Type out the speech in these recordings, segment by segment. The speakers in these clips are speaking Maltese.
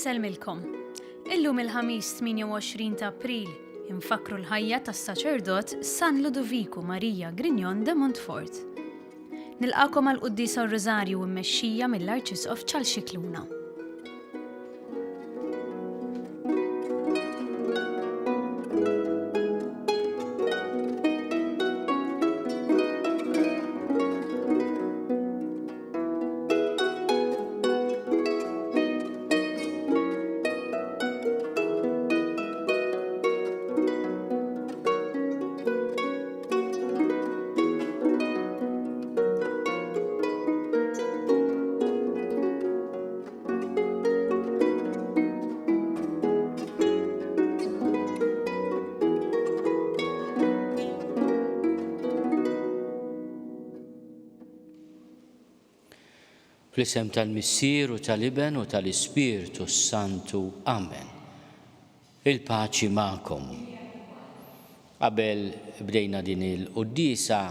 Inselmilkom. Illum il-ħamis 28 ta' April infakru l-ħajja tas-saċerdot San Ludovico Maria Grignon de Montfort. Nilqakom għal-Quddisa Rosarju mmexxija mill-Arċisqof Charles Scicluna. Fl-isem tal-Missier u tal-Iben u tal-Ispiritu Santu. Amen. Il-paċi ma'kom. Qabel bdejna din il-Quddisa,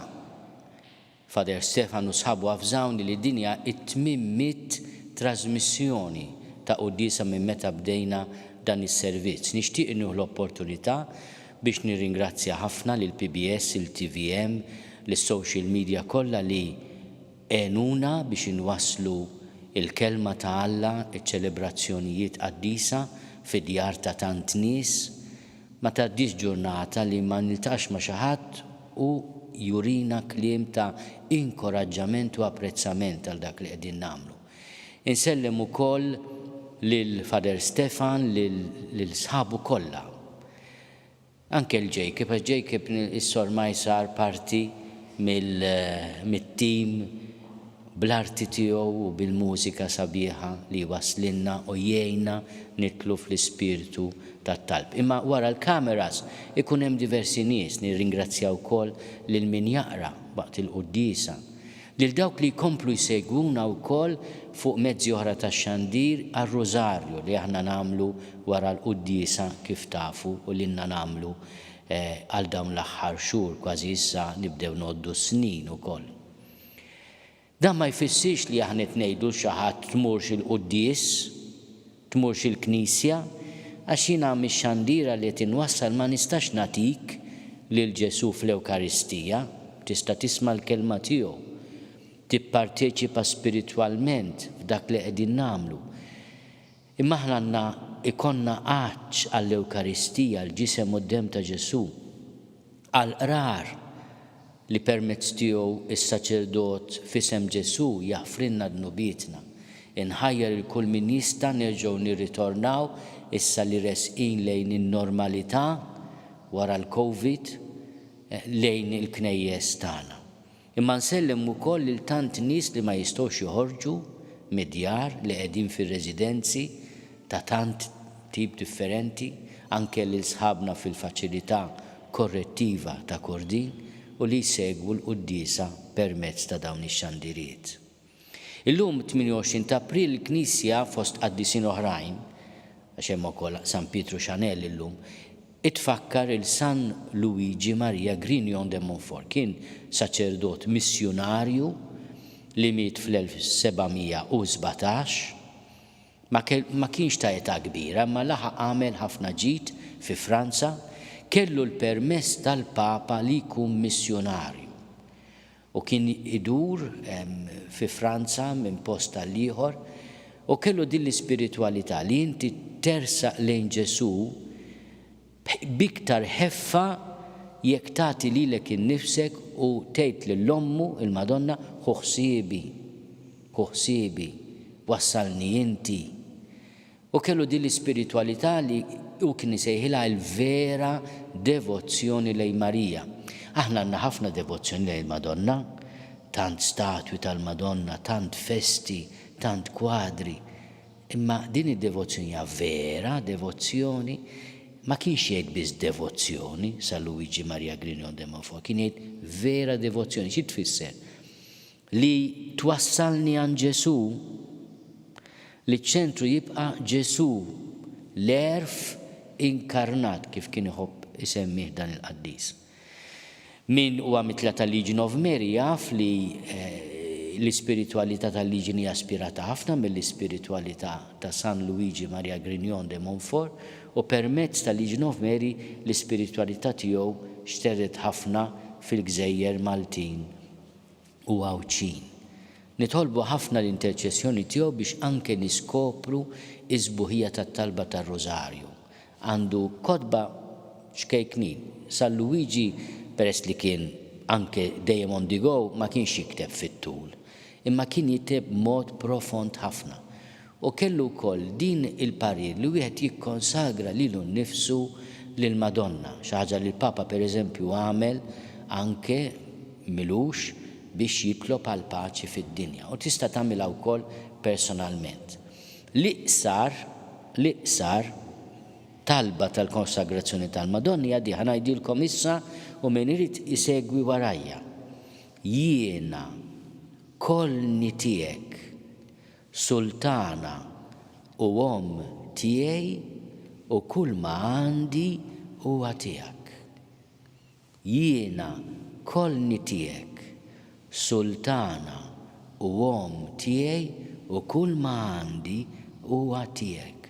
Fader Stefanu sħabu għafżawni li dinja it-tmimmit trasmissjoni ta' Quddisa minn meta bdejna dan is-servizz. Nixtieq innuh l-opportunità biex nirringrazzja ħafna lil PBS, il-TVM, lis-social media kollha li enuna biex inwasslu il-kelma ta' Alla, iċ-ċelebrazzjonijiet qaddisa fid-djar ta' tant nies, ma tgħaddix ġurnata li ma niltaqax ma' xi ħadd u jurina kliem ta' inkoraġġament u apprezzament għal dak li qegħdin nagħmlu. Insellem ukoll lil Fader Stefan, lil sħabu kollha. Anke l-Jacob, għax Jacob is-sor Majsar parti mit-tim bl-arti tiegħu u bil-mużika sabiħa li waslinna u jgħinna nitlu fl-ispirtu tat-talb. Imma wara l-kameras ikun hemm diversi nies nirringrazzjaw ukoll lil min jaqra waqt il-Quddisa, lil dawk li jkomplu jsegwuna wkoll fuq mezzi oħra tax-xandir għar-Rożarju li aħna nagħmlu wara l-Quddisa kif tafu u li nagħmlu għal dawn l-aħħar xhur kważi issa nibdew noddu snin ukoll. Dan ma jfissirx li aħna ngħidu xi ħadd tmurx il-Qudies, tmurx il-Knisja, għax jiena mix-xandira li qed inwassal ma nistax nagħtik lil Ġesu fl-Ewkaristija, tista' tisma' l-kelma tiegħu, tipparteċipa spiritwalment f'dak li qegħdin nagħmlu. Imma aħna għandna ikonna għaġġ għall-Ewkaristija, l-ġisem quddiem ta' Ġesu, għall-qrar li permezz tiegħu is-saċerdot f'isem Ġesu jaħfrilna dnubietna. Inħajjar il-kull min jista' nerġgħu nirritornaw issa li resqin lejn in-normalità wara l-Covid lejn il-knejjes tagħna. Imma nsellem ukoll lil tant nies li ma jistgħux joħorġu mid-djar li qegħdin fir-residenzi ta' tant tip differenti, anke lil sħabna fil-faċilità korrettiva ta' Kordin u li jsegwu l-Quddisa permezz ta' dawn ix-xandiriet. Illum 28 ta' April il-Knisja fost qaddisin oħrajn, għax hemm ukoll San Pietru Chanel illum, itfakkar il-San Luigi Maria Grignon de Montfort. Kien saċerdot missjonarju li miet fl-1717, ma kienx ta' età kbira, ma laħaq għamel ħafna ġid fi Franza, kellu l-permess tal-Papa li jkun missjonarju. U kien idur fi Franza minn post tal-ieħor u kellu din l-ispiritualità li inti tersaq lejn Ġesu biktar ħeffa jekk tagħti lilek innifsek u tgħid lill-Ommu il-Madonna ħuħsiebi, wassalni inti. U kellu din l-ispiritualità li u kien isejħilha l-vera devozzjoni lejn Marija. Aħna għandna ħafna devozzjoni lejn Madonna, tant statwi tal-Madonna, tant festi, tant kwadri. Imma din id-devozzjoni hija vera devozzjoni, ma kienx jgħid biss devozzjoni San Luigi Maria Grignon de Montfort, kien jgħid vera devozzjoni. Xi tfisser? Li twassalni għand Ġesu, li ċ-ċentru jibqa' Ġesu, l-erf inkarnat kif kien iħobb isemmih dan il-qaddis. Min huwa mitla tal-Legion of Mary jaf li l-ispiritualità tal-liġi hija aspirata ħafna mill-ispiritualità ta' San Luigi Maria Grignon de Montfort u permezz tal-Legion of Mary l-ispiritualità tiegħu xterret ħafna fil-Gżejjer Maltin u Għawċin. Nitolbu ħafna l-interċessjoni tiegħu biex anke niskopru iż-sbuħija tat-talba tar-Rożarju. Għandu kotba xkejknin. San Luigi peress li kien anke dejjem on the go ma kienx jikteb fit-tul, imma kien jikteb mod profond ħafna. U kellu wkoll din il-parir li wieħed jikkonsagra lilu nnifsu lil Madonna, xi ħaġa li l-Papa pereżempju għamel anke milux biex jitlob għal paċi fid-dinja u tista' tagħmilha wkoll personalment. L-iqsar talba tal-konsagrazzjoni tal-Madonna di ħanajdilkom issa u min irid isegwi warajja. Jiena kolni tiegħek, sultana u tiegħi u kull ma għandi huwa tiegħek. Jiena kolni tiegħek, sultana u tiegħi u kull ma għandi huwa tiegħek.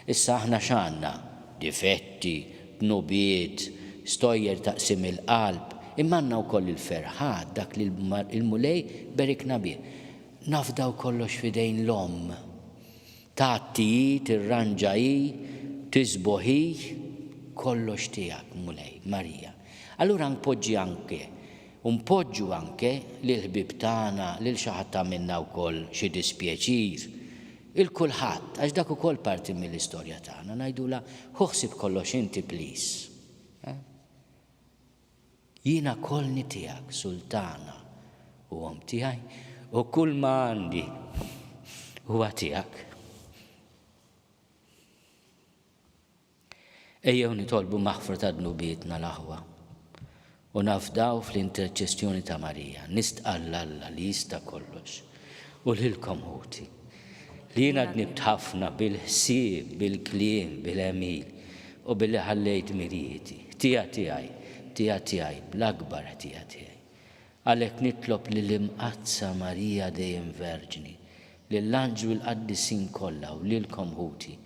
Issa aħna x'għandna difetti, tnubiet, stojjer taqsim il-qalb, imma għandna wkoll il-ferħat dak li il-mulej berikna bih. Nafdaw kollox fidejn l-omm. Tagħti, tirranġahi, tisboħi, kollox tiegħek mulej, Marija. Allura npoġġu anke lil ħbib tagħna, lil xi ħadd għamilna wkoll xi dispjaċir, il-kulħadd, għax dak ukoll parti mill-istorja tagħna, ngħidula ħuħsib kollox inti please. Jiena kolni tiegħek, sultana u tiegħi u kull ma għandi huwa tiegħek. Ejjew nitolbu maħfra ta' dnubietna l-aħwa u nafdaw fl-interċessjoni ta' Marija, nistqalla Alla li jista' kollox u lilkom ħuti li jiena dnibt ħafna bil-ħsieb, bil-kliem, bil-emil u billi ħallejt mirieti. Tiegħi, bl-akbar tiegħi. Għalhekk nitlob lill-imqazza Marija dejjem Verġni, lill-anġlu l-qaddisin kollha u lilkom ħuti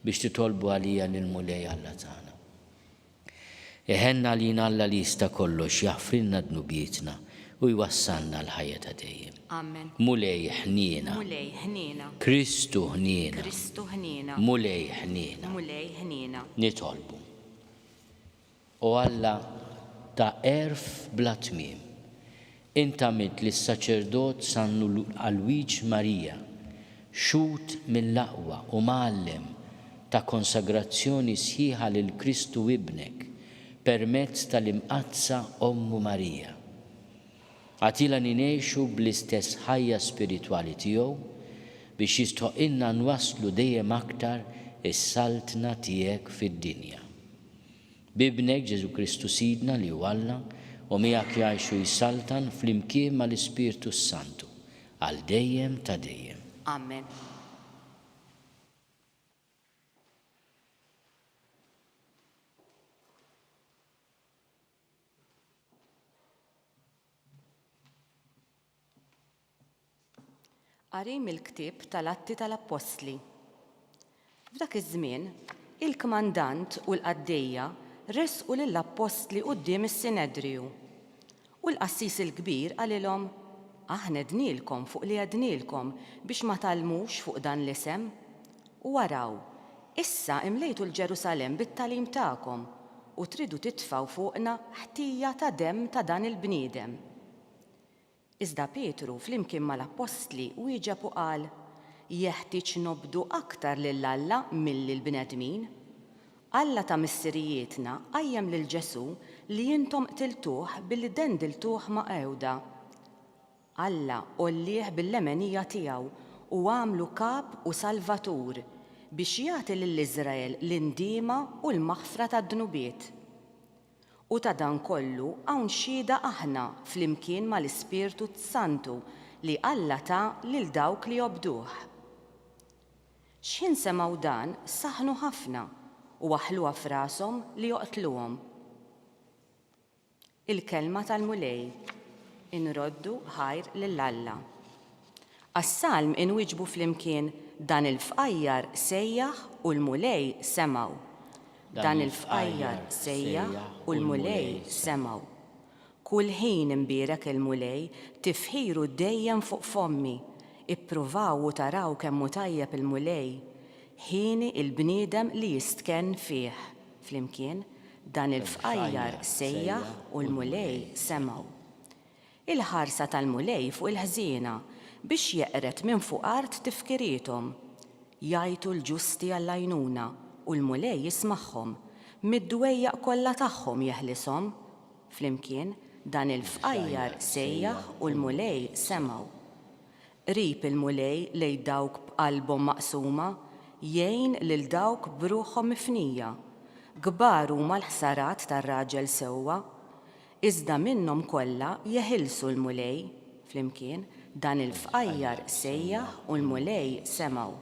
biex titolbu għalija lill-mulej Alla tagħna. Eħenna lina Alla li jista' kollox jaħfrilna dnubietna u jwassalna l-ħajja ta' dejjem. Amen. Mulej ħniena. Mulej ħniena. Kristu ħniena. Kristu ħniena. Mulej ħniena. Mulej ħniena. Nitolbu. U Alla ta' erf bla tmiem. Inta għamilt lis-saċerdot San Luigi Marija xut mill-aqwa u mgħallem ta' konsagrazzjoni sħiħa lil Kristu ibnek permezz tal-imqazza Ommu Marija. Għatila ninejxu bl-istess ħajja spiritwali tiegħu biex jistoqilna nwasslu dejjem aktar is-saltna tiegħek fid-dinja. Bibnek Ġesu Kristu Sidna li huwa Alla u miegħek jgħixu jissaltan flimkien mal-Ispirtu Santu għal dejjem ta' dejjem. Amen. Qari mill-ktieb tal-Atti tal-Apostli. F'dak iż-żmien, il-kmandant u l-qaddejja resqu lill-Apostli quddiem is-Sinedriju. U l-qassis il-kbir qalilhom: aħna dnielkom fuq li għednielkom biex ma talmux fuq dan l-isem. U waraw, issa imlejtu l-Ġerusalem bit-talim tagħkom u tridu titfgħu fuqna ħtija ta' demm ta' dan il-bniedem. Iżda Petru flimkien mal-Apostli wieġeb u qal: jeħtieġ nobdu aktar lil Alla milli l-bnedmin. Alla ta' missirijietna qajjem lil Ġesu li intom qtiltuh billi dendiltuh ma' Ewda. Alla ollih bil-lemenija tiegħu u għamlu kap u salvatur biex jagħti lill-Iżrael l-indiema u l-maħfra tad-dnubiet. U ta' dan kollu hawn xhieda aħna flimkien mal-Ispirtu Santu li Alla ta' lil dawk li jobduh. X'in semgħu dan saħnu ħafna u waħluha f'rashom li joqtluhom. Il-kelma tal-mulej: inroddu ħajr lil Alla. Għas-salm inwiġbu flimkien dan il-fqajjar sejjaħ u l-mulej semaw. Dan il-fqajjar sejjaħ u l-mulej semaw. Kull ħin imbierek il-mulej tifħiru dejjem fuq fommi. Ippruvaw u taraw kemmu tajjeb il-mulej. Ħini il-bniedem li jistkenn fih. Flimkien dan il-fqajjar sejjaħ u l-mulej semaw. Il-ħarsa tal-mulej fuq il-ħżiena biex jeqret minn fuq art tifkirietom. Jajtu l-ġusti għall-għajnuna u l-mulej jismaħħom, mid-dwejjaq kollha tagħhom jeħlisom. Flimkien dan il-fqajjar sejjaħ u l-mulej semaw. Rib il-mulej lej dawk b'qalbhom maqsuma, jgħin lil dawk b'ruħhom mifnija. Kbar huma l-ħsarat tar-raġel sewwa, iżda minnhom kollha jeħilsu l-mulej. Flimkien dan il-fqajjar sejjaħ u l-mulej semaw.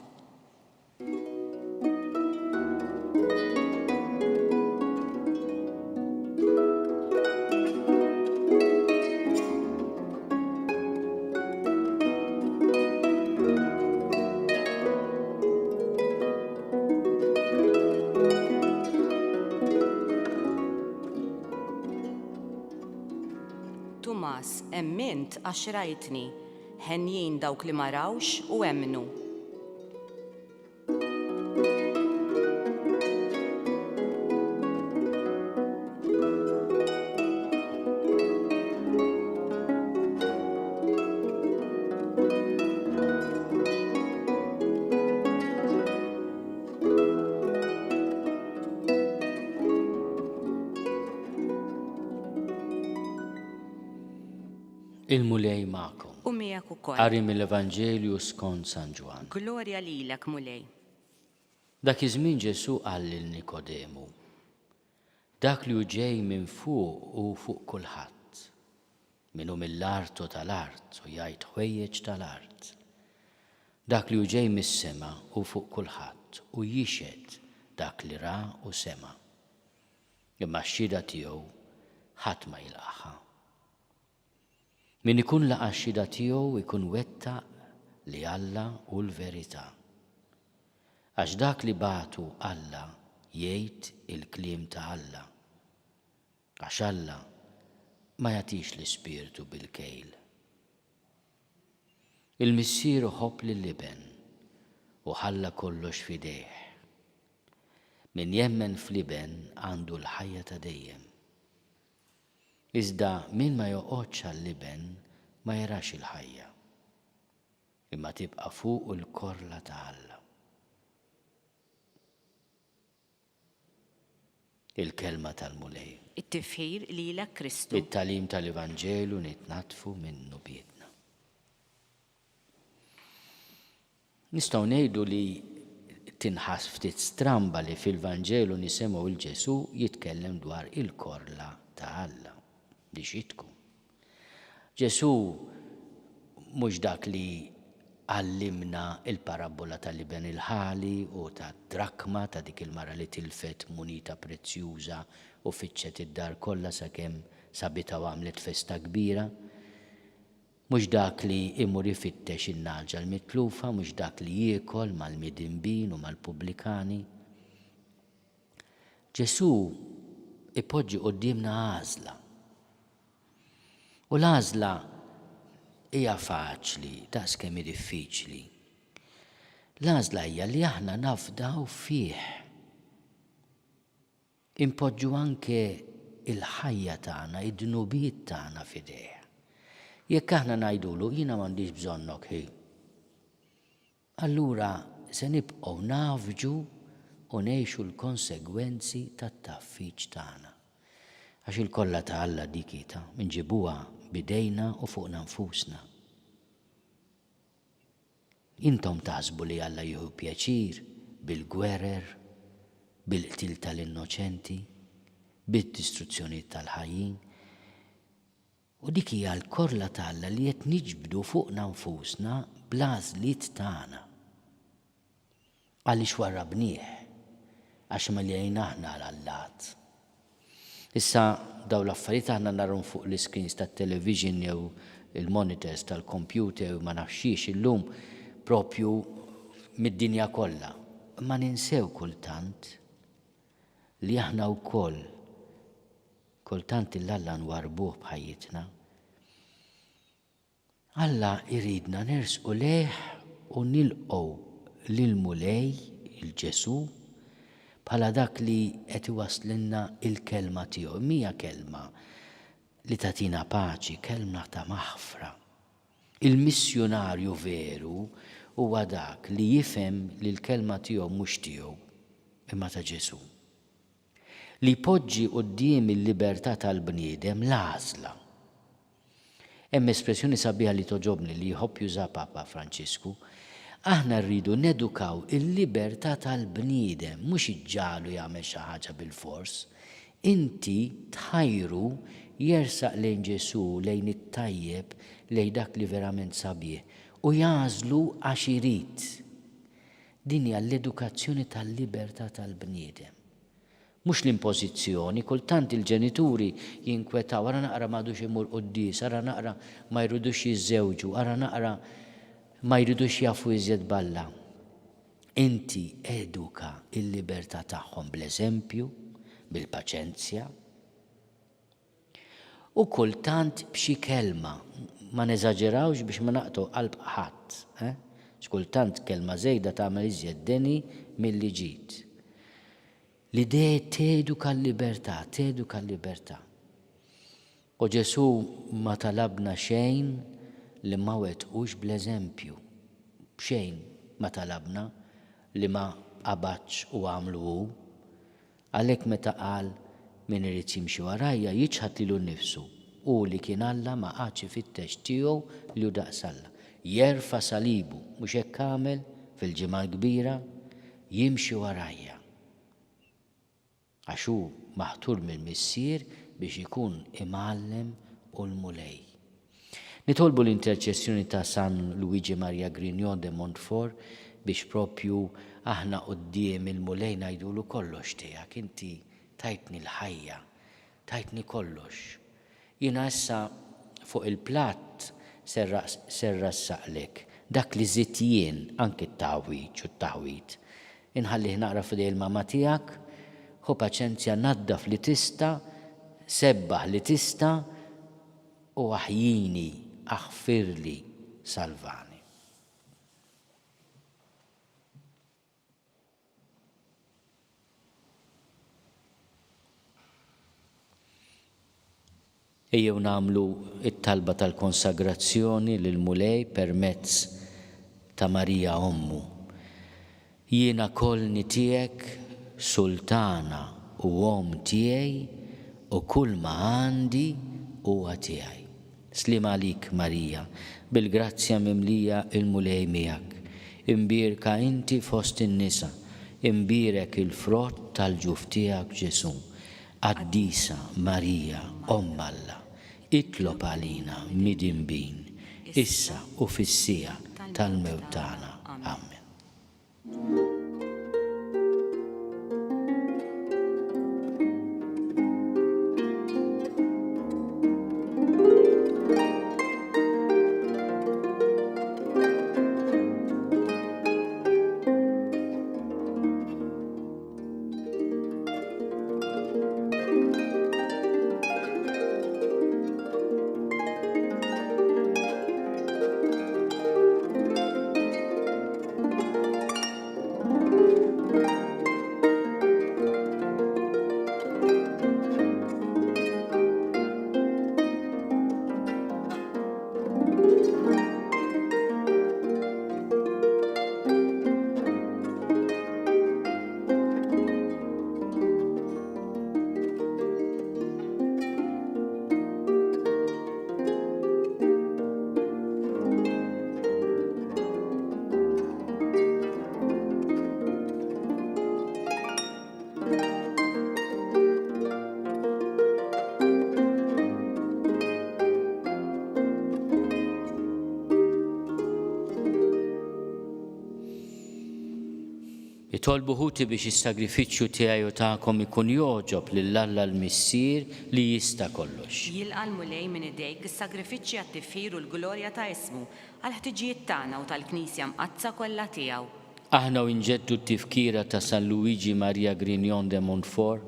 Tumas, emmint għax rajtni, ħenjin dawk li marawx u emmnu. Il-mulej ma'kom. U miegħek ukoll. Qari mill-Evanġelju skont San Ġwan. Glorja lilek, mulej. Dak iż-żmien Ġesu qal lil Nikodemu: dak li hu ġej minn fuq u fuq kulħadd, minnu mill-art u tal-art u jgħid ħwejjeġ tal-art. Dak li hu ġej mis-sema u fuq kulħadd u jixed dak li ra u sema. Imma x-xhieda tiegħu ħadd ma jilqaħħa. Min ikun laqa x-xhieda tiegħu ikun wettaq li Alla u l-verità. Għax dak li bagħtu Alla jgħid il-kliem ta' Alla. Għax Alla ma jagħtix l-Ispirtu bil-kejl. Il-missier ħobb lill-liben u ħalla kollox f'idejh. Min jemmen fl-liben għandu l-ħajja ta' dejjem. Iżda min ma joqgħodx għall-liben ma jarax il-ħajja, imma tibqa' fuq il-korla ta' Alla. Il-kelma tal-mulej. It-tifħir lilek Kristu. It-talim tal-Evanġelu nitnatfu minnu biedna. Nistgħu ngħidu li tinħass ftit stramba li fil-Vanġelu nisimgħu il-Ġesu jitkellem dwar il-korla ta' Alla. Di xitku. Ġesu mhux dak li għallimna il-parabola tal-liben il-ħali u ta' drakma ta' dik il-mara li tilfet munita prezzjuża u fiċċet id-dar kollha sakemm sabita u għamlet festa kbira. Mhux dak li imur ifittex in-naġa l-mitlufa, mhux dak li jiekol mal-midinbin u mal-pubblikani. Ġesu ipoġġi qudiemna għażla. U l-għażla hija faċli, daqskemm hi diffiċli. L-għażla hija li aħna nafdaw fih. Impoġġu anke il-ħajja tagħna, id-dnubiet tagħna f'idejh. Jekk aħna ngħidulu jiena m'għandix bżonnok ħi. Allura se nibqgħu nafġu u ngħixu l-konsegwenzi tat-taffiċ tagħna. Għax il-kollha ta' Alla dikita minġibuha bidejna u fuqna nfusna. Intom taħsbu li Alla jieħu pjaċir bil-gwerer, bil-qtil tal-innoċenti, bid-distruzzjoni tal-ħajjin. U dik hija l-korla ta' Alla li qed niġbdu fuqna nfusna bl-għażliet tagħna. Għaliex warrabnieh, għax ma lejna aħna għall-Allat. Issa daw l-affarijiet aħna narhom fuq l-iskreens tat-television jew il-monitors tal-kompjuter u ma nafxiex illum propju mid-dinja kollha. Ma ninsew kultant li aħna wkoll kultant il-Alla nwarbuh bħajjitna. Alla iridna nersqu lejh u nilqgħu lil mulej il-Ġesu bħala dak li qed iwaslilna il-kelma tiegħu. Mija kelma li tatina paċi, kelma ta' maħfra. Il-missjonarju veru huwa dak li jifhem li l-kelma tiegħu mhux tiegħu imma ta' Ġesu. Li poġġi quddiem il-libertà tal-bniedem l-għażla. Hemm espressjoni sabiħa li toġobni li jħobb juża Papa Franċisku. Aħna rridu nedukaw il-libertà tal-bniedem, mhux iġġalu jagħmel xi ħaġa bil-fors. Inti tħajru jersaq lejn Ġesu, lejn it-tajjeb, lejn dak li verament sabiħ u jażlu għax irid. Din hija l-edukazzjoni tal-libertà tal-bniedem. Mhux l-impożizzjoni, kultant il-ġenituri jinkwetaw, ara naqra m'għadux imur qudies, ara naqra ma jridux jiżżewġu, ara naqra ma jridux jafu iżjed balla. Inti eduka il-libertà tagħhom bl-eżempju, bil-paċenzja. U kultant b'xi kelma, ma neżaġerawx biex ma naqtu qalb ħadd. X'kultant kelma żejda tagħmel iżjed deni milli ġiet. L-idea teduka l-libertà, teduka l-libertà. U Ġesu ma talabna xejn li ma wettqux bl-eżempju. Xejn ma talabna li ma qabatx u għamlu hu. Għalhekk meta qal min irid jimxi warajja jiġħad lilu nnifsu. U li kien Alla ma qatx ifittex tiegħu li hu daqs Alla. Jerfa' salibu mhux hekk għamel fil-ġimgħa l-kbira jimxi warajja. Għax hu maħtur mill-missier biex ikun imgħallem u l-mulej. Nitolbu l-interċessjoni ta' San Luigi Maria Grignon de Montfort biex propju aħna quddiem il-mulej ngħidulu kollox tiegħek, inti tajtni l-ħajja, tajtni kollox. Jiena issa fuq il-platt serra saqlek, dak li żitt jien anke t-taħwit u t-taħwit. Inħallih naqra f'idej il-mama tiegħek, ħu paċenzja naddaf li tista, sebbaħ li tista u aħjini, aħfirli, salvani. Ejjew nagħmlu it-talba tal-konsagrazzjoni lil mulej permezz ta' Marija Ommu. Jiena kolni tiegħek sultana u tiegħi u kull ma għandi huwa tiegħi. Slim għalik Marija, bil-grazzja mimlija il-mulej miegħek. Imbierka inti fost in-nisa, imbierek il-frott tal-ġuf tiegħek Ġesu. Qaddisa Marija Omm Alla, itlob għalina mid-inbin, issa u fis-sija tal-mewt tagħna. Amen. Nitolbu ħuti biex is-sagrifiċċju tiegħi u tagħkom ikun joġob lill-Alla l-Missier li jista' kollox. Jilqa' l-mulej minn idejk is-sagrifiċċji għat-tifħir u l-glorja ta' ismu għall-ħtiġijiet tagħna u tal-Knisja mqazza kollha tiegħu. Aħna u nġeddu t-tifkira ta' San Luigi Maria Grignon de Montfort,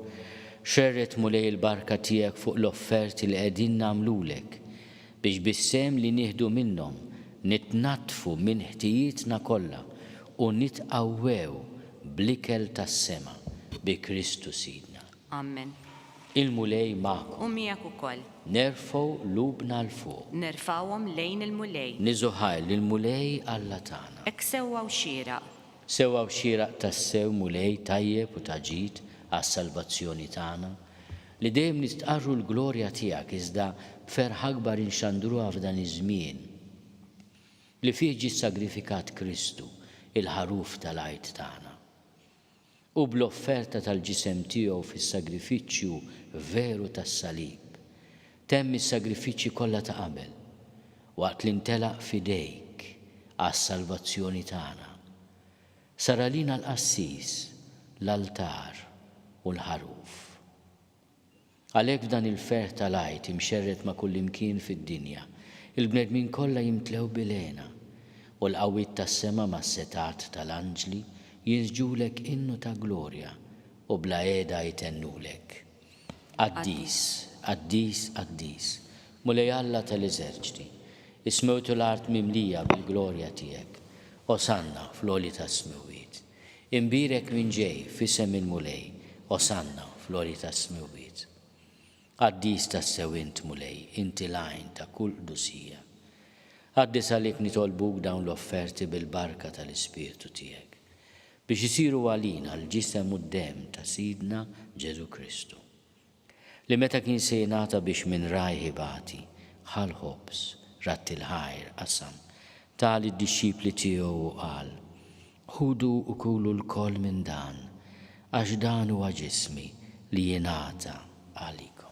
xerret mulej il-barka tiegħek fuq l-offerti li qegħdin nagħmlulek biex bissem li nieħdu minnhom nitnatfu minn ħtijietna kollha u nitqawwew bl-ikel tas-sema bi Kristu Sidna. Amen. Il-mulej magħkom. U miegħek ukoll. Nerfgħu lubna l-fuq. Nerfawhom lejn il-mulej. Niżuħaj lill-mulej Alla tagħna. Hekk sewwa u xieraq. Sewwa u xieraq tas-sew mulej tajjeb u taġid għas-salvazzjoni tagħna li dejjem nistqarru l-glorja tiegħek iżda b'ferħ akbar inxandruha f'dan iż-żmien li fih ġie sagrifikat Kristu il-ħaruf tal-għajt tagħna. U bl-offerta tal-ġisem tiegħu fis-sagrifiċċju veru tas-salib temm is-sagrifiċċji kollha ta' qabel waqt li ntelaq f'idejk għas-salvazzjoni tagħna. Sara lina l-qassis, l-altar u l-ħaruf. Għalhekk f'dan il-ferħ tal-għajt imxerret ma' kull imkien fid-dinja, il-bnedmin kollha jimtlew bilena u l-qawwiet tas-sema mas-setat tal-anġli jinsġulek innu ta' glorja u bla qiegħda jtennulek. Qaddis, qaddis, qaddis, mulej Alla tal-eżerċiti, ismewtu l-art mimlija bil-glorja tiegħek, osanna fl-għoli tas-smiwiet. Imbirek minn ġej f'isem il-mulej, osanna fl-għoli tas-smiwiet. Qaddis tas-sewint mulej, inti lajn ta' kull dusija. Qaddis għalik nitolbuk dawn l-offerti bil-barka tal-Ispirtu tiegħek biex isiru għalina l-ġisem u d-dem ta' Sidna Ġesu Kristu. Li meta kien se jingħata biex minn raj ħibati, ħal ħobs, ratt il-ħajr qasam, tal id-dixxipli tiegħu u qal, ħudu u kulu l-koll minn dan, għax dan huwa ġismi li jingħata għalikom.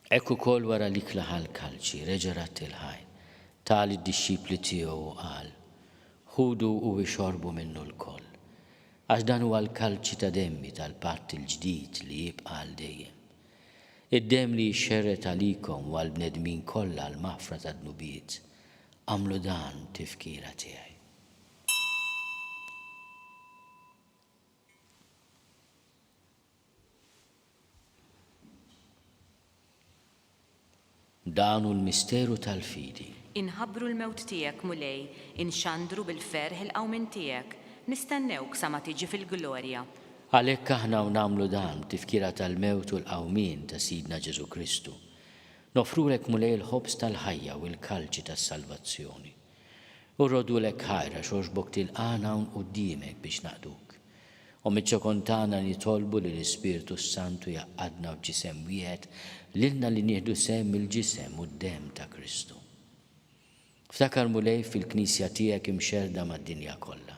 Ekku kol wara li klaħal kalċi, reġerat il-ħaj, tal id-dixxipli tiegħu u qal, ħudu u ixorbu minnu l-koll, għax dan huwa l-kalċi ta' demmi tal-patt il-ġdid li jibqa' għal dejjem. Id-dem li jxerret għalikom u għall-bnedmin kollha l-maħfra tad-nubiet, għamlu dan tifkira tiegħi. Dan hu l-misteru tal-fidi. Inħabbru l-mewt tiegħek mulej, inxandru bil-ferħ il-qawmin tiegħek, nistennewk sa ma tiġi fil-glorja. Għalhekk aħna u nagħmlu dan tifkira tal-mewt u l-qawmien ta' Sidna Ġesu Kristu. Nofrulek mulej il-ħobs tal-ħajja u l-kalċi tas-salvazzjoni. U rrodulek ħajra xogħġbok tilqana hawn quddiemek biex naqduk. U miċ-ċokontana nitolbu li l-Ispirtu Santu jaqadna b'ġisem wieħed lilna li nieħdu sem il-ġisem u d-dem ta' Kristu. Ftakar mulej fil-Knisja tiegħek imxerda mad-dinja kollha.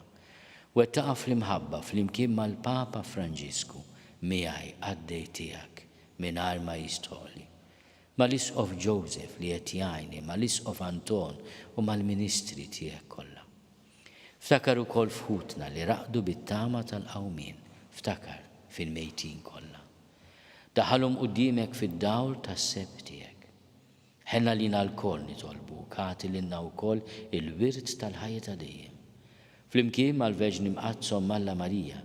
Wettaqa fl-imħabba fl-imkien mal-Papa Franġisku miegħi għaddej tiegħek mingħajr ma jistħoli. Mal-Isqof Joseph li qed jgħinni, mal-Isqof Anton u mal-Ministri tiegħek kollha. Ftakar ukoll fħutna li raqdu bit-tama tal-qawmien, ftakar fil-mejtin kollha. Daħalhom quddiemek fid-dawl tas-seb tiegħek. Ħenna lina l-koll nitolbu, kati lilna wkoll il-wirt tal-ħajja ta' dejjem. Flimkien mal-Verġni Mqazzom Malla Marija,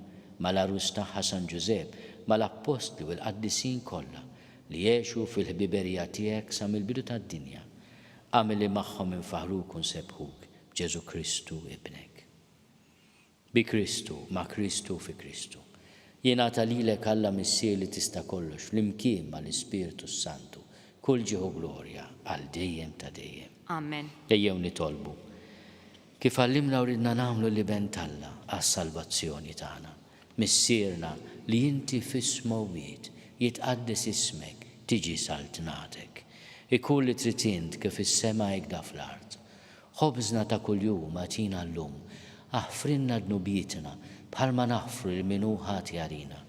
mal-Arus tagħha San Ġusepp, mal-Apostli u l-Qaddisin kollha li jgħixu fil-ħbiberija tiegħek sa mill-bidu tad-dinja. Għamel li magħhom infaħruk u nsebħuk b'Ġesu Kristu ibnek. Bi Kristu, ma' Kristu fi Kristu. Jingħata lilek Alla Missier li tista' kollox flimkien mal-Ispirtu Santu, kull ġieħu glorja għal dejjem ta' dejjem. Amen. Ejjew nitolbu. Kif għallimna u ridna nagħmlu li bent Alla għas-salvazzjoni tagħna. Missierna li inti fis-smowiet jitqaddes ismek tiġi saltnatek. Ikun li trid int kif is-sema hekk fl-art. Ħobżna ta' kuljum atina llum, aħfrinna dnubietna bħalma naħfru l-minu ħati għarina.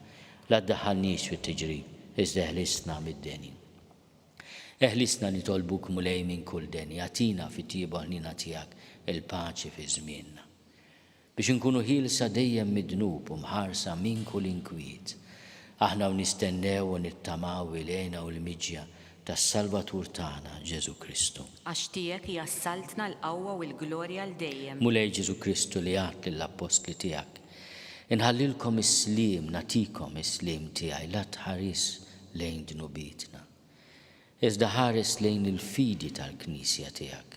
La ddaħħalniex fit-tiġrib, iżda eħlisna mid-deni. Eħlisna nitolbuk mulej minn kull deni, għatina fit-tiebu ħnina tiegħek il-paċi fi żmienna. Biex inkunu ħilsa dejjem midnub u mħarsa minn kull inkwiet. Aħna nistennew u nittamaw il-għena u l-miġja tas-Salvatur tagħna Ġesu Kristu. Għax tiegħek hija saltna l-qawwa u l-glorja l dejjem. Mulej Ġesu Kristu li għat lill-apostli tiegħek. Inħallilkom is-slim, natikom is-slim tiegħi la tħares lejn dnubietna. Iżda ħares lejn il-fidi tal-Knisja tiegħek.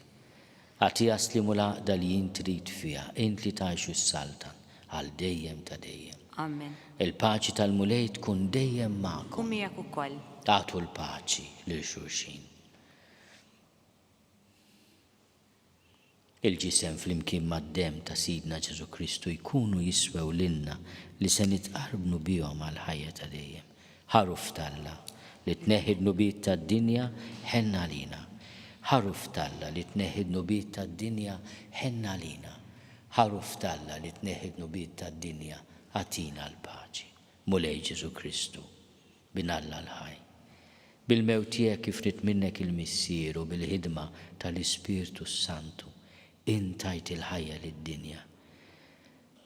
Għati jaslimu l-għaqda li jintrid fija, int li tajxu s-saltan, għal dejjem ta' dejjem. Amen. Il-paċi tal-mulej tkun dejjem ma'kom. Kum miegħek ukoll. Għatu l-paċi lil xulxin. Il-ġisem flimkien mad-dem ta' Sidna Ġesu Kristu jkunu jiswew lilna li se nitqarbnu bihom għal ħajja ta' dejjem. Ħaruf talla li tneħħi d-nubiet tad-dinja ħenna lina. Ħaruf talla li tneħħi d-nubiet tad-dinja ħenna lina. Ħaruf talla li tneħħi d-nubiet tad-dinja għatina l-paċi. Mulej Ġesu Kristu, binalla l-ħaj. Bil-mewt tiegħek kif rid minnek il-missier u bil-ħidma tal-Ispirtu Santu, intajt il-ħajja lid-dinja.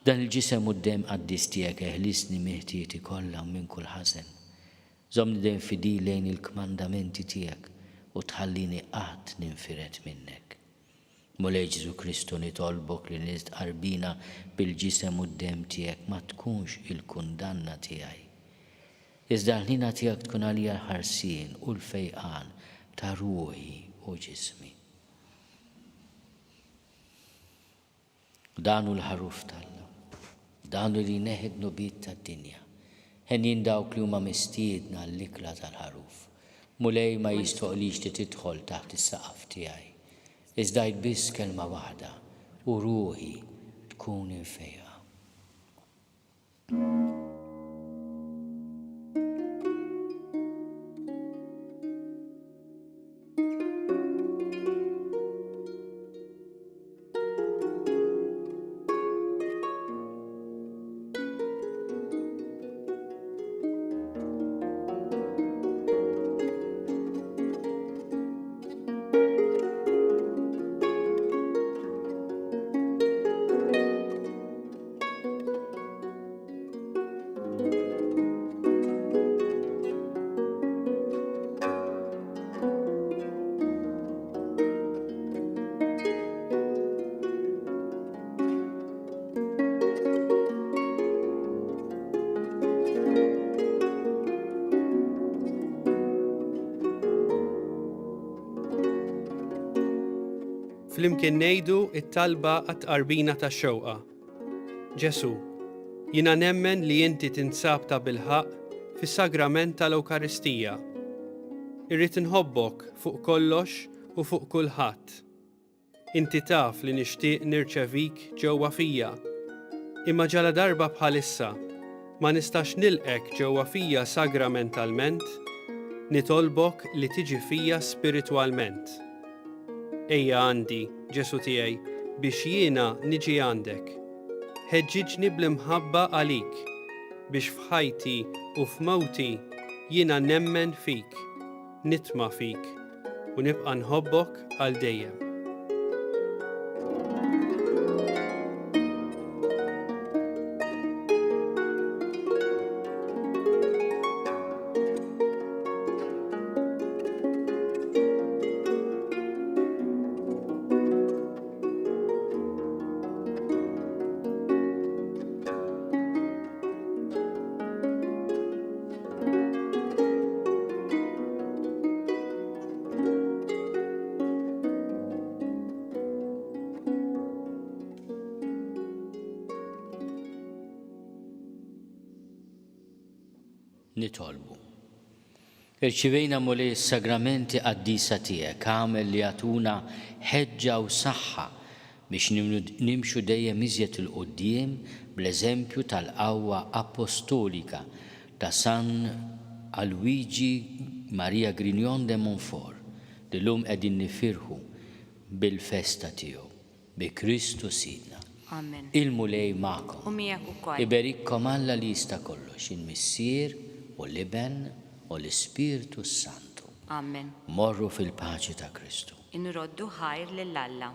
Dan il-ġisem u d-dem qaddis tiegħek eħlisni meħtieti kollha minn kull ħażen. Żomni dejjem fidi lejn il-kmandamenti tiegħek u tħallini qatt ninfiret minnek. Mulej Ġesu Kristu nitolbok li nistqarbina bil-ġisem u d-dem tiegħek ma tkunx il-kundanna tiegħi. Iżda l-ħnina tiegħek tkun għalija ħarsien u l-fejqan ta' ruħi u ġismi. Danu l-ħaruf talla, danu li neħed nubiet tad-dinja. Ħenjin dawk li huma mistiedna l-ikla tal-ħaruf. Mulej ma jistoqlix li tidħol taħt is-saqaf tiegħi. Iżda biss kelma waħda u ruħi tkun infejqa. Flimkien ngħidu it-talba għat-qarbina tax-xewqa. Ġesu, jiena nemmen li inti tinsab ta' bilħaq fis-sagrament tal-Ewkaristija. Irrid inħobbok fuq kollox u fuq kulħadd. Inti taf li nixtieq nirċevik ġewwa fija. Imma ġala darba bħalissa ma nistax nilqek ġewwa fija sagramentalment, nitolbok li tiġi fija spiritwalment. Ejja għandi, Ġesu tiegħi, biex jiena niġi għandek. Ħeġġiġni bl-imħabba għalik, biex f'ħajti u f'mawti jiena nemmen fik, nitma' fik, u nibqa' nħobbok għal dejjem. Nitolbu. Irċivejna mulej s-sagramenti qaddisa tiegħek għamel li għatuna ħeġġa u saħħa biex nimxu dejjem iżjed il-qudiem bl-eżempju tal-qawwa apostolika ta' San Luigi Maria Grignon de Montfort li llum qegħdin nifirħu bil-festa tiegħu bi Kristu Sidna. Amen. Il-mulej magħkom. U miegħek ukoll. Iberikkom Alla li jista' kollox, il-missier u l-iben u l-Ispiritu Santu. Amen. Morru fil-paċi ta' Kristu. Inroddu ħajr lill-Alla.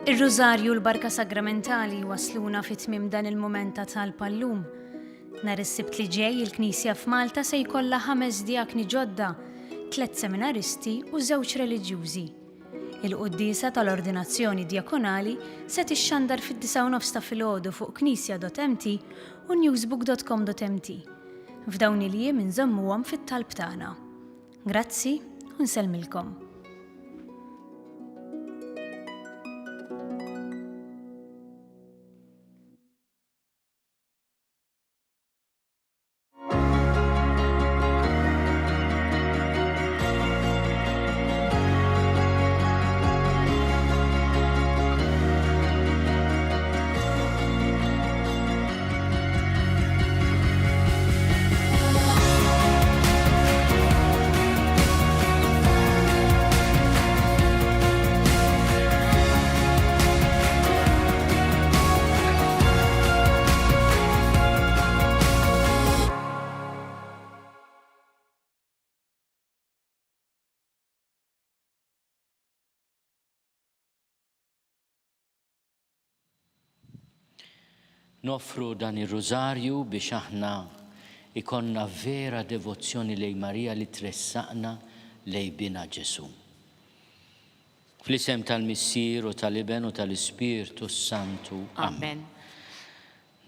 Ir-Rużarju l-Barka Sagramentali wasluna fit-tmiem dan il-mument ta' tal-pallum. Nhar is-Sibt li ġej il-Knisja f'Malta se jkollha 5 diakni ġodda, 3 seminaristi u 2 reliġjużi. Il-qudiesa tal-ordinazzjoni djakonali se tixxandar fid-9 ta' filgħodu fuq knisja.mt u newsbook.com.mt. F'dawn il-jiem inżommuhom fit-talb tagħna. Grazzi u nsellmilkom. Nofru dan ir-Rużarju biex aħna ikonna vera devozzjoni lej Marija li tressaqna lej bina Ġesu. Fl-isem tal-Missier u tal-Iben u tal-Ispiritu Santu. Amen.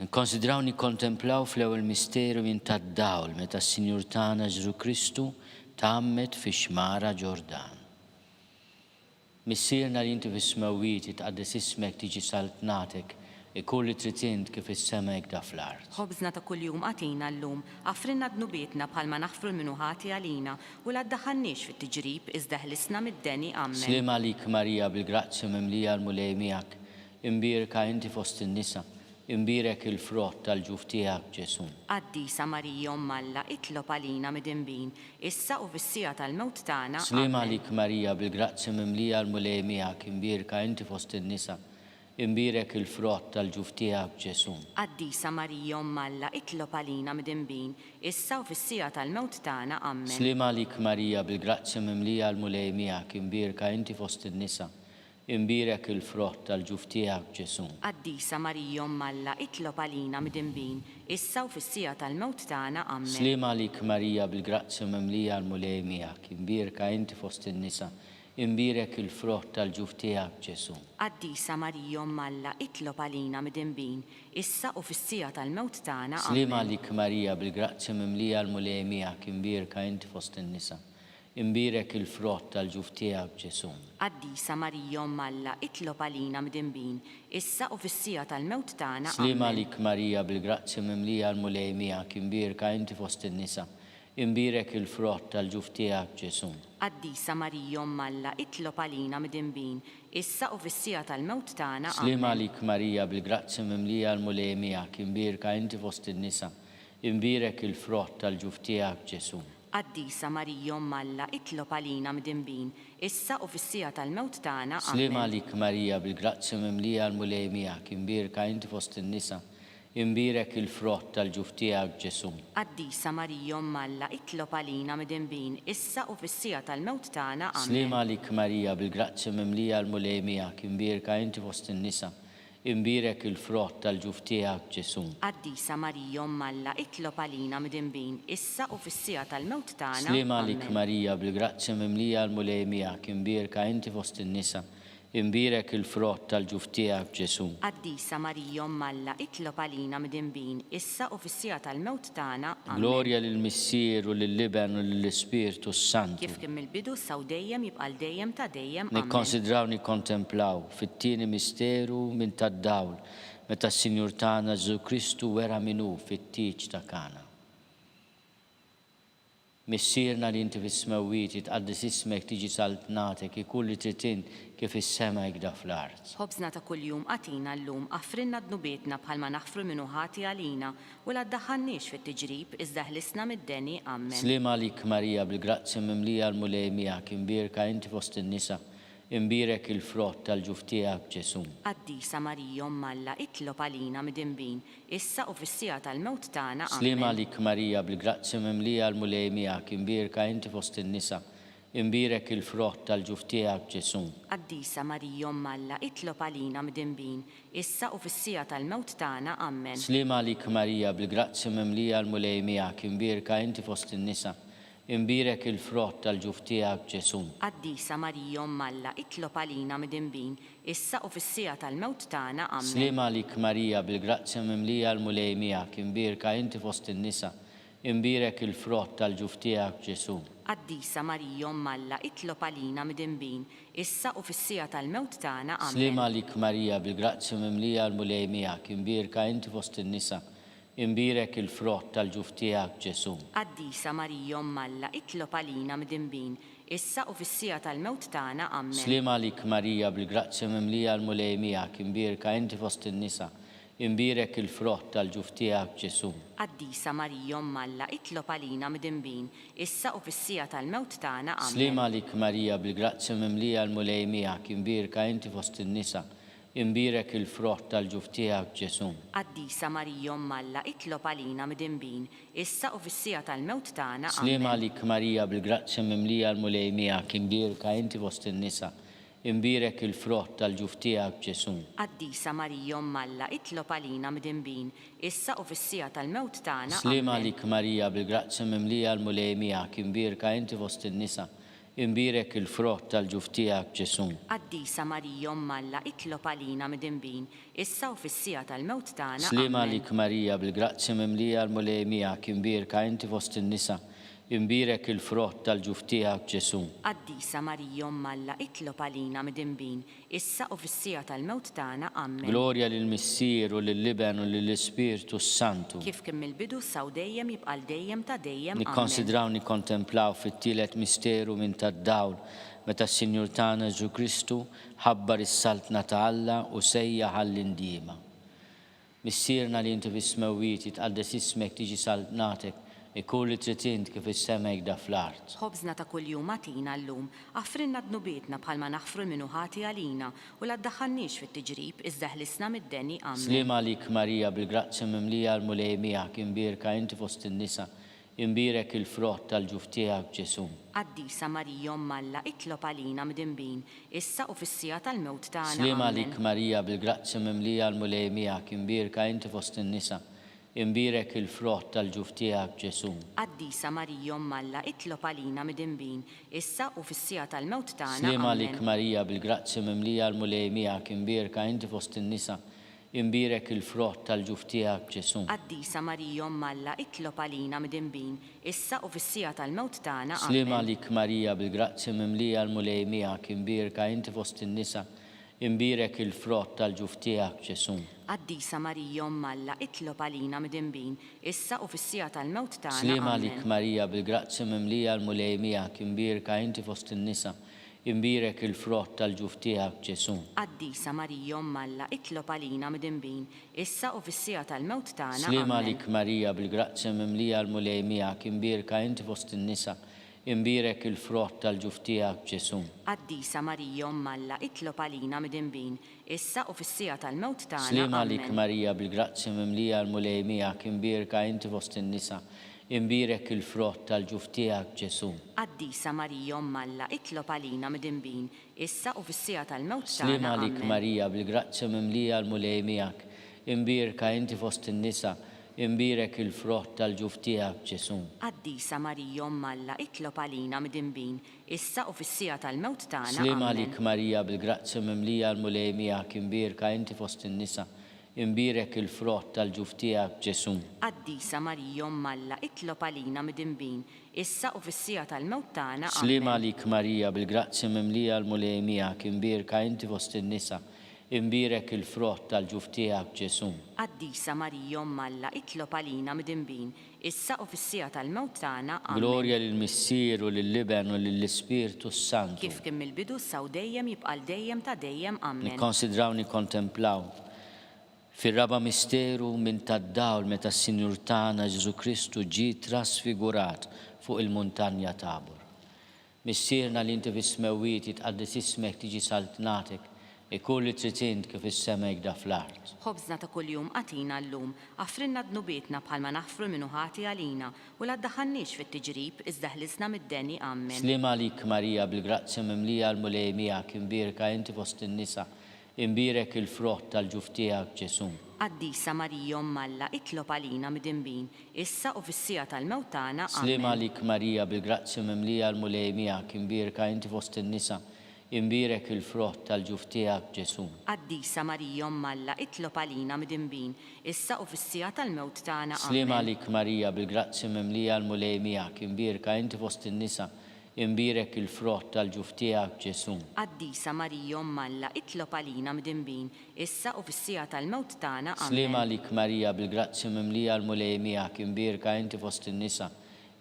Nikkonsidraw nikkontemplaw fl-ewwel misterju minn tad-dawl meta s-Sinjur tagħna Ġesu Kristu tgħammet fix-xmara Ġordan. Missierna li inti fis-smewwiet itqaddes ismek tiġi saltnatek ikun li trid int kif is-sema da fl-art. Ħobżna ta' kuljum għatina llum, għafrinna dnubietna bħalma naħfru l-minuħati għalina u la ddaħħalniex fit-tiġrib iżda ħlisna mid-deni. Amen. Slima għalik Marija bil-grazzja mimlija l-mulej miegħek, imbirka inti fost in-nisa, imbirek il-frott tal-ġuf tiegħek Ġesu. Qaddisa Marija Alla, itlob għalina mid-inbin, issa u fis-sija tal-mewt tagħna. Slima għalik Marija bil-grazzja mimlija l-mulej miegħek, imbirka inti fost in-nisa, imbirek il-frott tal-ġuf tiegħek Ġesu. Qaddisa Marija Alla, itlob għalina mid-inbin, issa u fis-sija tal-mewt tagħna. Amen. Slima għalik Marija bil-grazzja mimlija l-mulej miegħek, imbirka inti fost in-nisa, imbirek il-frott tal-ġuf tiegħek Ġesu. Qaddisa Marija Alla, itlob għalina mid-inbin, issa u fis-sija tal-mewt tagħna. Amen. Slima għalik Marija bil-grazzja mimlija l-mulej miegħek, imbirka inti fost in-nisa, imbirek il-frott tal-ġuf tiegħek Ġesu. Qaddisa Marija Alla, itlob għalina mid-inbin, issa u fis-sija tal-mewt tagħna. Slima għalik Marija bil-grazzja mimlija l-mulej miegħek, imbirka inti fost in-nisa, imbirek il-frott tal-ġuf tiegħek Ġesu. Qaddisa Marija Alla, itlob għalina mid-inbin, issa u fis-sija tal-mewt tagħna. Slima għalik Marija bil-grazzja mimlija l-mulej miegħek, imbirka inti fost in-nisa, imbirek il-frott tal-ġuf tiegħek Ġesu. Qaddisa Marija Alla, itlob għalina mid-inbin, issa u fis-sija tal-mewt tagħna. Slima għalik Marija bil-grazzja mimlija l-mulej miegħek, imbirka inti fost in-nisa, imbirek il-frott tal-ġuf tiegħek Ġesu. Qaddisa Marija Alla, itlob għalina mid-inbin, issa u fis-sija tal-mewt tagħna. Slima għalik Marija bil-grazzja mimlija l-mulej miegħek, imbirka inti fost in-nisa, imbirek il-frott tal-ġuf tiegħek Ġesu. Qaddisa Marija Alla, itlob għalina mid-inbin, issa u fis-sija tal-mewt tagħna. Slima għalik Marija bil-grazzja mimlija l-mulej miegħek, imbirka inti fost in-nisa, imbirek il-frott tal-ġuf tiegħek Ġesu. Qaddisa Marija Alla, itlob għalina mid-inbin, issa u fis-sija tal-mewt tagħna. Slima għalik Marija bil-grazzja mimlija l-mulej miegħek, imbirka inti fost in-nisa, imbirek il-frott tal-ġuf tiegħek Ġesu. Qaddisa Marija Malla, itlob għalina midinbin, issa u fis-sija tal-mewt tagħna. Amen. Glorja lill-Missier u lill-Liben u lill-Ispirtu Santu. Kif kien mill-bidu saw dejjem jibqal dejjem ta' dejjem. Amen. Nikkonsidraw nikkontemplaw fit-tieni misteru minn tad-dawl meta s-Sinjur tagħna Ġesu Kristu wera minnu fit-tiġ ta' Kana. Missierna li inti fis-smewwiet jitqaddis ismek tiġi saltnatek ikun li tritin kif is-sema jgda fl-art. Ħobżna ta' kuljum qatina llum affrinna dnubietna bħalma naħfru minnu ħati għalina u la ddaħħalniex fit-tiġrib iżda ħlisna mid-deni. Amen. Slima lik Marija bil-grazzja mimlija l-mulej miegħek imbirka inti fost in-nisa imbirek il-frott tal-ġuf tiegħek Ġesu. Qaddisa Marija Malla, itlob għalina midinbin, issa u fis-sija tal-mewt tagħna. Amen. Slima lik Marija bil-grazzja mimlija l-mulej miegħek imbirka inti fost in-nisa imbirek il-frott tal-ġuf tiegħek Ġesu. Qaddisa Marija Malla, itlob għalina midinbin, issa u fis-sija tal-mewt tagħna. Amen. Slima lik Marija bil-grazzja mimlija l-mulej miegħek imbirka inti fost in-nisa imbirek il-frott tal-ġuf tiegħek Ġesu. Qaddisa Marija Malla, itlob għalina midinbin, issa u fis-sija tal-mewt tagħna. Amen. Slima lik Marija bil-grazzja mimlija l-mulej miegħek imbirka inti fost in-nisa imbirek il-frott tal-ġuf tiegħek Ġesu. Qaddisa Marija Malla, itlob għalina midinbin, issa u fis-sija tal-mewt tagħna. Amen. Slima lik Marija bil-grazzja mimlija l-mulej miegħek imbirka inti fost in-nisa imbirek il-frott tal-ġuf tiegħek Ġesu. Qaddisa Marija Malla, itlob għalina midinbin, issa u fis-sija tal-mewt tagħna. Amen. Slima lik Marija bil-grazzja mimlija l-mulej miegħek imbirka inti fost in-nisa imbirek il-frott tal-ġuf tiegħek Ġesu. Qaddisa Marija Malla, itlob għalina midinbin, issa u fis-sija tal-mewt tagħna. Amen. Slima lik Marija bil-grazzja mimlija l-mulej miegħek imbirka inti fost in-nisa imbirek il-frott tal-ġuf tiegħek Ġesu. Qaddisa Marija Malla, itlob għalina midinbin, issa u fis-sija tal-mewt tagħna. Slima lik Marija bil-grazzja mimlija l-mulej miegħek imbirka inti fost in-nisa imbirek il-frott tal-ġuf tiegħek Ġesu. Qaddisa Marija Malla, itlob għalina midinbin, issa u fis-sija tal-mewt tagħna. Slima lik Marija bil-grazzja mimlija l-mulej miegħek imbirka inti fost in-nisa imbirek il-frott tal-ġuf tiegħek Ġesu. Qaddisa Marija Malla, itlob għalina midinbin, issa u fis-sija tal-mewt tagħna. Slima lik Marija bil-grazzja mimlija l-mulej miegħek imbirka inti fost in-nisa imbirek il-frott tal-ġuf tiegħek Ġesu. Qaddisa Marija Malla, itlob għalina midinbin, issa u fis-sija tal-mewt tagħna. Amen. Glorja lill-Missier u lill-Liben u lill-Ispirtu Santu. Kif kien mill-bidu saw dejjem jibqal dejjem ta' dejjem. Amen. Nikkonsidraw nikkontemplaw fit-tielet misteru minn tad-dawl meta s-Sinjur tagħna Ġesu Kristu ħabbar is-saltna ta' Alla u sejjaħ għall-indiema. Missierna li inti fis-smewwiet jitqaddes ismek tiġi saltnatek ikun li tritint kif is-sema jgda fl-art. Ħobżna ta' kuljum għatina llum affrinna dnubietna bħalma naħfru minnu ħati għalina u la ddaħħalniex fit-tiġrib iżda ħlisna mid-deni. Amen. Slima lik Marija bil-grazzja mimlija l-mulej miegħek imbirka inti fost in-nisa imbirek il-frott tal-ġuf tiegħek Ġesu. Qaddisa Marija Malla, itlob għalina midinbin, issa u fis-sija tal-mewt tagħna. Slima lik Marija bil-grazzja mimlija l-mulej miegħek imbirka inti fost in-nisa imbirek il-frott tal-ġuf tiegħek Ġesu. Qaddisa Marija Malla, itlob għalina midinbin, issa u fis-sija tal-mewt tagħna. Slima lik Marija bil-grazzja mimlija l-mulej miegħek imbirka inti fost in-nisa imbirek il-frott tal-ġuf tiegħek Ġesu. Qaddisa Marija Malla, itlob għalina midinbin, issa u fis-sija tal-mewt tagħna. Slima lik Marija bil-grazzja mimlija l-mulej miegħek imbirka inti fost in-nisa imbirek il-frott tal-ġuf tiegħek Ġesu. Qaddisa Marija Malla, itlob għalina midinbin, issa u fis-sija tal-mewt tagħna. Slima lik Marija bil-grazzja mimlija l-mulej miegħek imbirka inti fost in-nisa imbirek il-frott tal-ġuf tiegħek Ġesu. Qaddisa Marija Malla, itlob għalina midinbin, issa u fis-sija tal-mewt tagħna. Slima lik Marija bil-grazzja mimlija l-mulej miegħek imbirka inti fost in-nisa imbirek il-frott tal-ġuf tiegħek Ġesu. Qaddisa Marija Malla, itlob għalina midinbin, issa u fis-sija tal-mewt tagħna. Slima lik Marija bil-grazzja mimlija l-mulej miegħek imbirka inti fost in-nisa imbirek il-frott tal-ġuf tiegħek Ġesu. Qaddisa Marija Malla, itlob għalina midinbin, issa u fis-sija tal-mewt tagħna. Slima lik Marija bil-grazzja mimlija l-mulej miegħek imbirka inti fost in-nisa imbirek il-frott tal-ġuf tiegħek Ġesu. Qaddisa Marija Umm Alla, itlob għalina mid-dinbin, issa u fis-sija tal-mewt tagħna. Slima Amen. lik Marija bil-grazzja mimlija l-mulej miegħek imbirka inti fost in-nisa, imbirek il-frott tal-ġuf tiegħek Ġesu. Qaddisa Marija Umm Alla, itlob għalina mid-dinbin, issa u fis-sija tal-mewt tagħna. Slima Amen. lik Marija bil-grazzja mimlija l-mulej miegħek imbirka inti fost in-nisa, imbirek il-frott tal-ġuf tiegħek Ġesu. Qaddisa Marija Umm Alla, itlob għalina mid-dinbin, issa u fis-sija tal-mewt tagħna. Amen. Glorja lill-Missier u lill-Liben u lill-Ispirtu Santu. Kif kien mill-bidu saw dejjem jibqa' dejjem ta' dejjem. Amen. Nikkonsidraw nikkontemplaw fir-raba misteru minn tad-dawl meta s-Sinjur tagħna Ġesu Kristu ġie trasfigurat fuq il-muntanja Tabor. Missierna li inti fis-smewwiet jitqaddis ismek tiġi saltnatek, ikun li trid int kif is-sema jgda fl-art. Ħobżna ta' kuljum qatina llum, affrinna dnubietna bħalma naħfru minnu ħati għalina u la ddaħħalniex fit-tiġrib iżda ħlisna mid-deni. Amen. Slima lik Marija bil-grazzja mimlija l-mulej miegħek imbirka inti fost in-nisa, imbirek il-frott tal-ġuf tiegħek Ġesu. Qaddisa Marija Umm Alla, itlob għalina mid-dinbin, issa u fis-sija tal-mewt tagħna. Slima Amen. lik Marija bil-grazzja mimlija l-mulej miegħek imbirka inti fost in-nisa, imbirek il-frott tal-ġuf tiegħek Ġesu. Qaddisa Marija Umm Alla, itlob għalina mid-dinbin, issa u fis-sija tal-mewt tagħna. Slima Amen. lik Marija bil-grazzja mimlija l-mulej miegħek imbirka inti fost in-nisa, imbirek il-frott tal-ġuf tiegħek Ġesu. Qaddisa Marija Umm Alla, itlob għalina mid-dinbin, issa u fis-sija tal-mewt tagħna. Slima Amen. lik Marija bil-grazzja mimlija l-mulej miegħek imbirka inti fost in-nisa,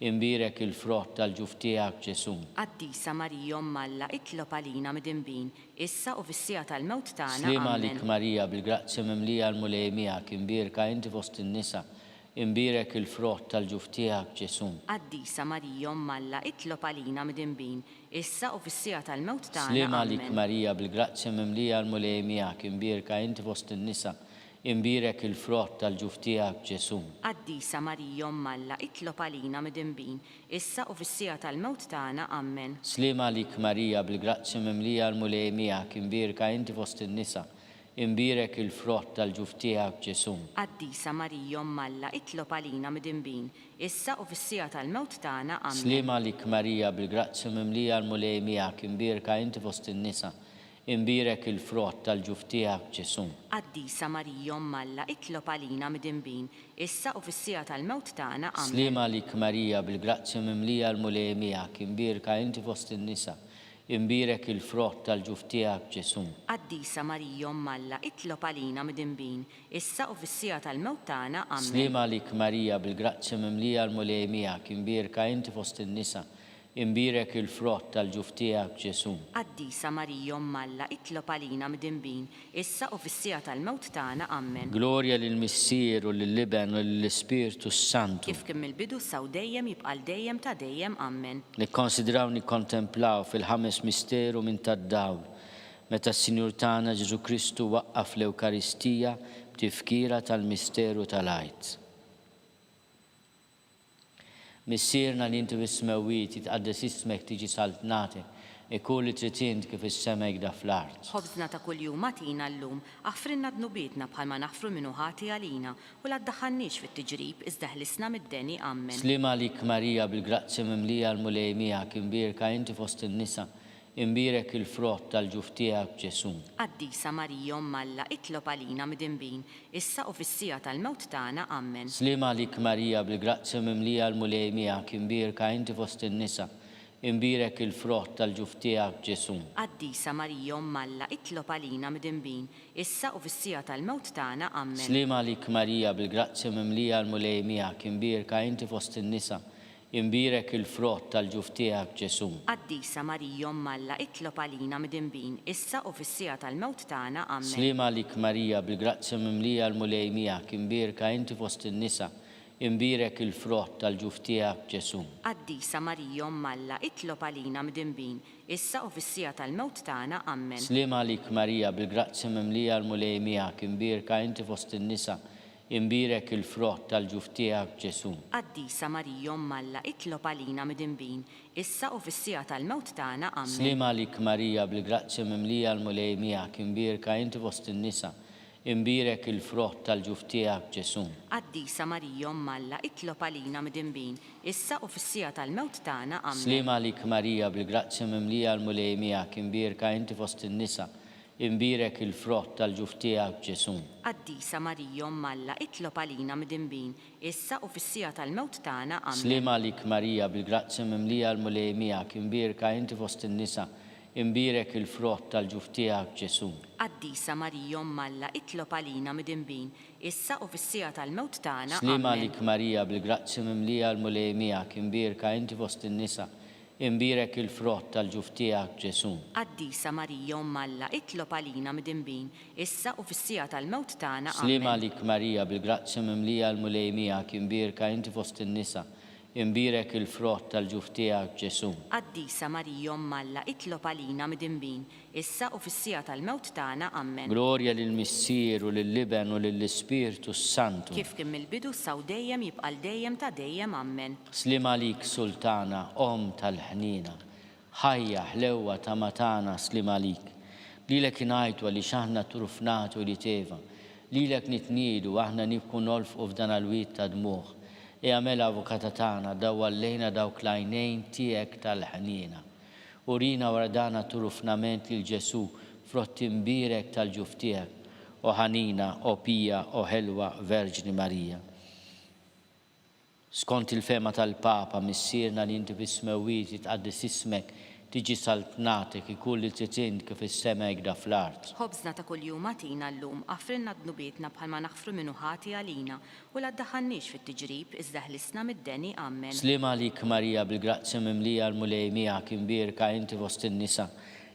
imbirek il-frott tal-ġuf tiegħek Ġesu. Qaddisa Marija Umm Alla, itlob għalina mid-dinbin, issa u fis-sija tal-mewt tagħna. Slima Amen. lik Marija bil-grazzja mimlija l-mulej miegħek imbirka inti fost in-nisa, imbirek il-frott tal-ġuf tiegħek Ġesu. Qaddisa Marija Umm Alla, itlob għalina mid-dinbin, issa u fis-sija tal-mewt tagħna. Slima lik Amen. Marija bil-grazzja mimlija l-mulej miegħek imbirka inti fost in-nisa, imbirek il-frott tal-ġuf tiegħek Ġesu. Qaddisa Marija Umm Alla, itlob għalina mid-dinbin, issa u fis-sija tal-mewt tagħna. Amen. Slima lik Marija bil-grazzja mimlija l-mulej miegħek imbirka inti fost in-nisa, imbirek il-frott tal-ġuf tiegħek Ġesu. Qaddisa Marija Umm Alla, itlob għalina mid-dinbin, issa u fis-sija tal-mewt tagħna. Amen. Slima lik Marija bil-grazzja mimlija l-mulej miegħek imbirka inti fost in-nisa, imbirek il-frott tal-ġuf tiegħek Ġesu. Qaddisa Marija Umm Alla, itlob għalina mid-dinbin, issa u fis-sija tal-mewt tagħna. Amen. Slima lik Marija bil-grazzja mimlija l-mulej miegħek imbirka inti fost in-nisa, imbirek il-frott tal-ġuf tiegħek Ġesu. Qaddisa Marija Umm Alla, itlob għalina mid-dinbin, issa u fis-sija tal-mewt tagħna. Amen. Slima lik Marija bil-grazzja mimlija l-mulej miegħek imbirka inti fost in-nisa, imbirek il-frott tal-ġuf tiegħek Ġesu. Qaddisa Marija Umm Alla, itlob għalina mid-dinbin, issa u fis-sija tal-mewt tagħna. Amen. Glorja lill-Missier u lill-Liben u lill-Ispirtu Santu. Kif kien mill-bidu saw dejjem jibqa' dejjem ta' dejjem. Amen. Nikkonsidraw nikkontemplaw fil-ħames misteru minn tad-dawl meta s-Sinjur tagħna Ġesu Kristu waqqaf l-Ewkaristija b'tifkira tal-misteru tal-għajt. Missierna li inti fis-smewwiet jitqaddis ismek tiġi saltnatek, ikun li trid int kif is-sema jgda fl-art. Ħobżna ta' kuljum għatina llum, affrinna dnubietna bħalma naħfru minnu ħati għalina u la ddaħħalniex fit-tiġrib iżda ħlisna mid-deni. Amen. Slima lik Marija bil-grazzja mimlija l-mulej miegħek imbirka inti fost in-nisa, imbirek il-frott tal-ġuf tiegħek Ġesu. Qaddisa Marija Umm Alla, itlob għalina mid-dinbin, issa u fis-sija tal-mewt tagħna. Amen. Slima lik Marija bil-grazzja mimlija l-mulej miegħek imbirka inti fost in-nisa, imbirek il-frott tal-ġuf tiegħek Ġesu. Qaddisa Marija Umm Alla, itlob għalina mid-dinbin, issa u fis-sija tal-mewt tagħna. Amen. Slima lik Marija bil-grazzja mimlija l-mulej miegħek imbirka inti fost in-nisa, imbirek il-frott tal-ġuf tiegħek Ġesu. Qaddisa Marija Umm Alla, itlob għalina mid-dinbin, issa u fis-sija tal-mewt tagħna. Amen. Slima lik Marija bil-grazzja mimlija l-mulej miegħek imbirka inti fost in-nisa, imbirek il-frott tal-ġuf tiegħek Ġesu. Qaddisa Marija Umm Alla, itlob għalina mid-dinbin, issa u fis-sija tal-mewt tagħna. Amen. Slima lik Marija bil-grazzja mimlija l-mulej miegħek imbirka inti fost in-nisa, imbirek il-frott tal-ġuf tiegħek Ġesu. Qaddisa Marija Umm Alla, itlob għalina mid-dinbin, issa u fis-sija tal-mewt tagħna. Amen. Slima lik Marija bil-grazzja mimlija l-mulej miegħek imbirka inti fost in-nisa, imbirek il-frott tal-ġuf tiegħek Ġesu. Qaddisa Marija Umm Alla, itlob għalina midinbin, issa u fis-sija tal-mewt tagħna. Amen. Slima għalik Marija, bil-grazzja mimlija l-mulej miegħek, imbirka inti fost in-nisa, imbirek il-frott tal-ġuf tiegħek Ġesu. Qaddisa Marija Umm Alla, itlob għalina midinbin, issa u fis-sija tal-mewt tagħna. Amen. Slima għalik Marija, bil-grazzja mimlija l-mulej miegħek, imbirka inti fost in-nisa, imbirek il-frott tal-ġuf tiegħek Ġesu. Qaddisa Marija Umm Alla, itlob għalina midinbin, issa u fis-sija tal-mewt tagħna. Slima għalik Marija, bil-grazzja mimlija l-mulej miegħek, imbirka inti fost in-nisa, imbirek il-frott tal-ġuf tiegħek Ġesu. Qaddisa Marija Umm Alla, itlob għalina midinbin, issa u fis-sija tal-mewt tagħna. Slima għalik Marija, bil-grazzja mimlija l-mulej miegħek, imbirka inti fost in-nisa, imbirek il-frott tal-ġuf tiegħek Ġesu. Qaddisa Marija Umm Alla, itlob għalina midinbin, issa u fis-sija tal-mewt tagħna. Amen. Glorja lill-Missier u lill-Liben u lill-Ispirtu Santu. Kif kien mill-bidu saw dejjem jibqal dejjem ta' dejjem. Amen. Slima għalik Sultana, Om tal-ħnina, ħajja ħlewwa ta' matana slima għalik. Lilek ingħajtu li xaħna trufnatu li teva, lilek nitniedu aħna nibku nolfqu f'dan għal-wit ta' dmuħ. Għamela avukata tagħna dawwallejna dawk l-għajnejn tiegħek tal-ħnina. Urina wara dana turufnament lil Ġesu frott imbirek tal-ġuf tiegħek, o ħanina, o pija, o ħelwa Verġni Marija. Skont il-fema tal-Papa missierna li inti bismewit tqaddis ismek tiġi saltnatek ikulli titint kif is-sema jgda fl-art. Ħobżna ta' kuljum għatina llum, għafrinna dnubietna bħalma naħfru minnu ħati għalina u la ddaħħalniex fit-tiġrib iżda ħlisna mid-deni. Amen. Slima għalik Marija, bil-grazzja mimlija l-mulej miegħek, imbirka inti fost in-nisa,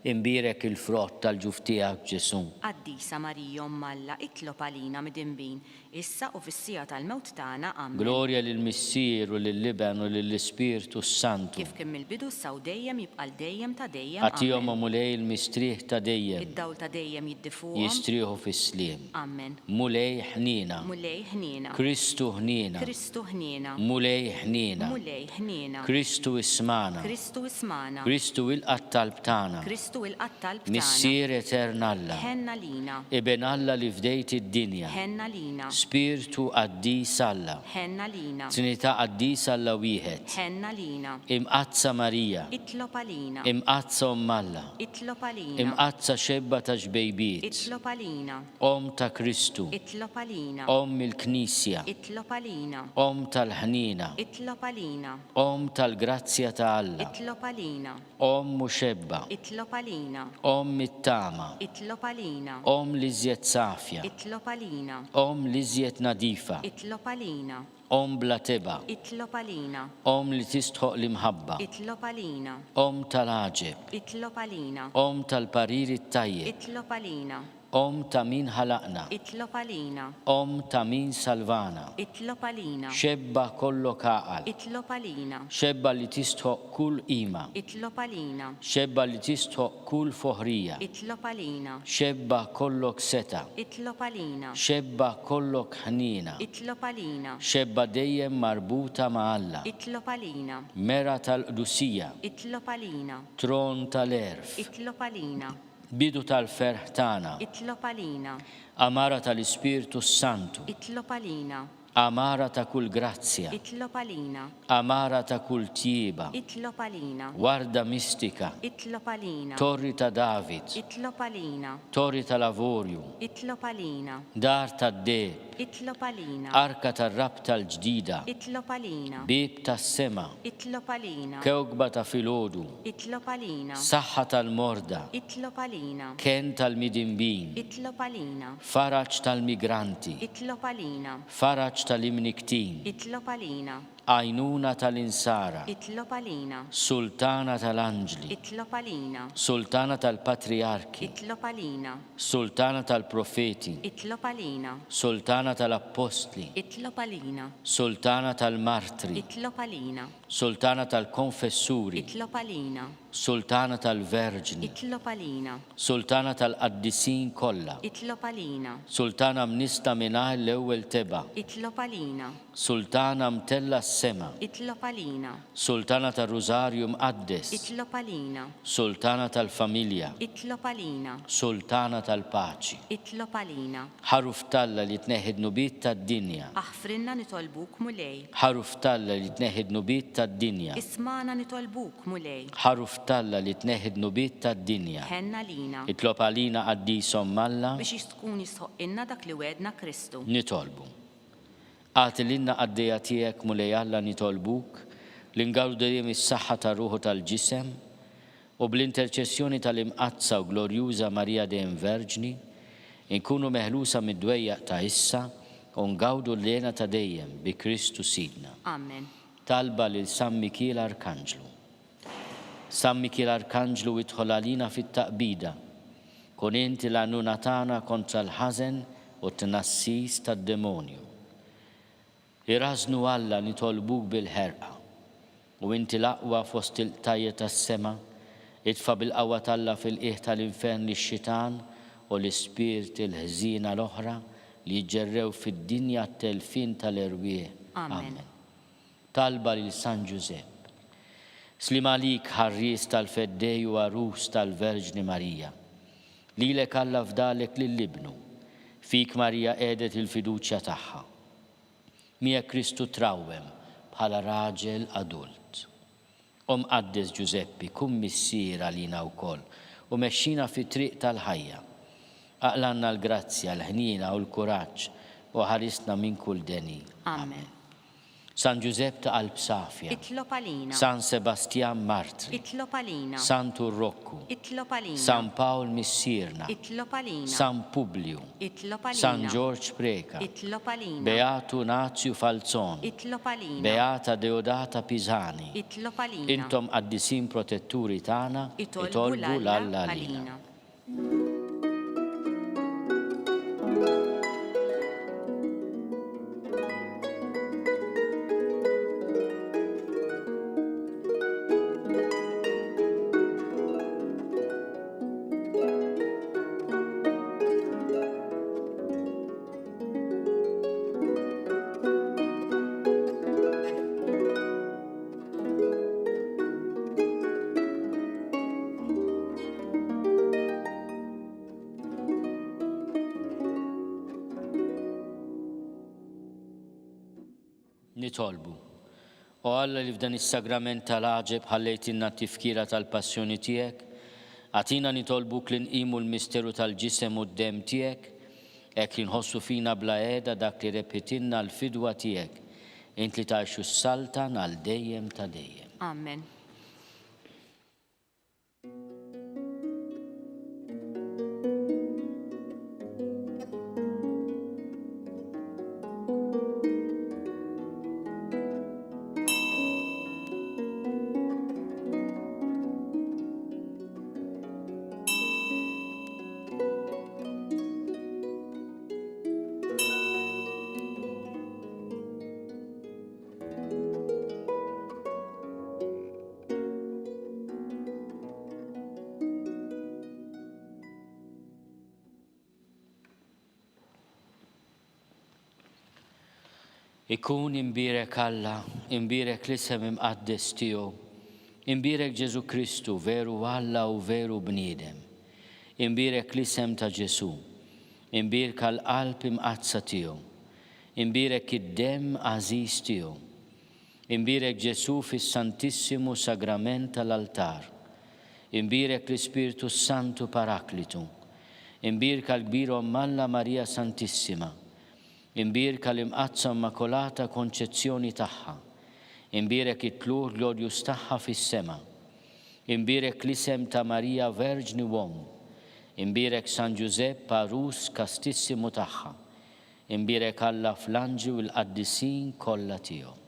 imbirek il-frott tal-ġuf tiegħek Ġesu. Qaddisa Marija Umm Alla, itlob għalina midinbin, issa u fis-sija tal-mewt tagħna. Amen. Glorja lill-Missier u lill-Liben u lill-Ispirtu Santu. Kif kien mill-bidu saw dejjem jibqal dejjem ta' dejjem. Għatihom mulej il-mistrieħ ta' dejjem, Id-dawl ta' dejjem jiddifuhom. jistrieħu fis-sliem. Amen. Mulej ħnina, Mulej ħniena. Kristu ħnina, Kristu ħniena. mulej ħnina, Mulej ħniena. Kristu ismana, Kristu ismana. Kristu il-qattal b'tana, Kristu il-qattal b'tagħna. Missier etern Alla, Ħenna lina. Iben Alla li fdejt id-dinja, Ħenna lina. Spiritu qaddis Alla, Ħenna lina. Trinità qaddis Alla wieħed, Ħenna lina. imqazza Marija, Itlob għalina. imqazza Umm Alla, Itlob għalina. imqazza xebba ta' ġbejbiet, Itlob għalina. Om ta' Kristu, Itlob għalina. Om il-Knisja, Itlob għalina. Om tal-ħnina, Itlob għalina. Om tal-grazzja ta' Alla, Itlob għalina. Om muxebba, Itlob għalina. Om it-tama, Itlob għalina. Om li żjed safja, Itlob għalina. Om li żjed nadifa, Itlob għalina. Om bla teba, Itlob għalina. Om li tistħoq l-imħabba, Itlob għalina. Om tal-aġeb, Itlob għalina. Om tal-pariri tajjeb, Itlob għalina. Om ta' min ħalaqna, Itlob għalina. Om ta' min salvana, Itlob għalina. xebba kollok aqal, Itlob għalina. xebba li tistħoq kull qima, Itlob għalina. xebba li tistħoq kull foħrija, Itlob għalina. xebba kollok seta, Itlob għalina. xebba kollok ħnina, Itlob għalina. xebba dejjem marbuta ma' Alla, Itlob għalina. mera tal-qdusija, Itlob għalina. tron tal-erf, Itlob għalina. bidu tal-ferħ tagħna, Itlob għalina. amara tal-Ispirtu Santu, Itlob għalina. amara ta' kull grazzja, Itlob għalina. amara ta' kull tjiba, Itlob għalina. warda mistika, Itlob għalina. torri ta' David, Itlob għalina. torri ta' lavorju, Itlob għalina. dar ta' deb, Itlob għalina. arka ta' rab tal-ġdida, Itlob għalina. bib ta' sema, Itlob għalina. kewkba ta' filodu, Itlob għalina. saħħa tal-morda, Itlob għalina. ken tal-midinbin, Itlob għalina. faraċ tal-migranti, Itlob għalina. faraċ tal-imniktin, Itlob għalina. għajnuna tal-insara, Itlob għalina. sultana tal-anġli, Itlob għalina. sultana tal-patriarki, Itlob għalina. sultana tal-profeti, Itlob għalina. sultana tal-apostli, Itlob għalina. sultana tal-martri, Itlob għalina. sultana tal-konfessuri, Itlob għalina. Sultana tal-Verġni, itlob għalina, Sultana tal-Qaddisin kollha, itlob għalina, Sultana mnista mingħajr l-ewwel teba, itlob għalina, Sultana mtella s-sema, itlob għalina, Sultana tar-Rużarju mqaddes, itlob għalina, Sultana tal-Familja, itlob għalina, Sultana tal-Paċi. itlob għalina, Ħaruf Talla li tneħħid nubit tad-dinja, aħfrinna nitolbuk mulej, Ħaruf Talla li tneħħid nubit tad-dinja, ismana nitolbuk mulej, Ħaruf Talla li tneħħid nubit tad-dinja. ħenna lina, Itlob għalina qaddisom Malla biex jistkun jisħoqinna dak li wedna Kristu. nitolbu. Għatililna għaddejja tiegħek mulej Alla nitolbuk li ngawdu dejjem is-saħħa tar-ruħu tal-ġisem u bl-interċessjoni tal-imqazza u glorjuża Marija dejjem Verġni inkunu meħlusa mid-dwejjaq ta' issa u ngawdu l-lena ta' dejjem bi Kristu Sidna. Amen. Talba lil San Mikiel Arkanġlu. San Mikiel Arkanġlu idħol għalina fit-taqbida, kun inti l-għannuna tagħna kontra l-ħażen u t-tnassis tad-demonju. Irasnu Alla nitolbuk bil-ħerqa u inti l-aqwa fost il-tajja tas-sema, idfa bil-qawwa Alla fil-qiegħ tal-infern lix-xitan u l-ispirt il-ħżina l-oħra li jġerrew fid-dinja t-telfin tal-erwieħ. Amen. Talba lil San Giuseppe. Slim għalik ħarries tal-feddej u għarus tal-Verġni Marija. Lilek Alla fdalek lill-ibnu, fik Marija qiegħdet il-fiduċja tagħha. Miegħek Kristu trawwem bħala raġel adult. Qaddes Giuseppi, kun missier għalina wkoll u mexxina fit-triq tal-ħajja. Aqlanna l-grazzja, l-ħnina u l-kuraġġ u ħarisna minn kull deni. Amen. San Giuseppe ta' qalb safja, Itlob għalina, San Sebastian Martri, itlob għalina, San Turrokku, itlob għalina, San Paul Missirna, itlob għalina, San Publiu, itlob għalina, San George Preka, itlob għalina, Beatu Nazio Falzon, itlob għalina, Beata Deodata Pisani, itlob għalina, intom qaddisin protetturi tagħna, itolbu l-Alla l-Alla għalina. Nitolbu. U Alla li f'dan is-sagrament tal-għaġeb ħallejtinna t-tifkira tal-passjoni tiegħek, għatina nitolbuk li nqimu l-misteru tal-ġisem u d-dem tiegħek, hekk li nħossu fina bla qiegħda dak li repetinna l-fidwa tiegħek, int li tgħixu s-saltan għal dejjem ta' dejjem. Amen. Ikun imbirek Alla, imbirek l-isem imqaddes tiegħu, imbirek Ġesu Kristu veru Alla u veru bniedem, imbirek l-isem ta' Ġesu, imbirek għall-qalb imqazza tiegħu, imbirek id-dem għażiż tiegħu, imbirek Ġesu fis-Santissimu Sagrament tal-altar, imbirek l-Ispiritu Santu Paraklitu, imbirek għall-kbir Alla Marija Santissima, imbirka l-imqazza immakolata konċezzjoni tagħha, imbirek it-tluħ glorjus tagħha fis-sema, imbirek l-isem ta' Marija Verġni Uom, imbirek San Giuseppe Arus kastissimu tagħha, imbirek Alla fl-anġi u l-qaddisin kollha tiegħu.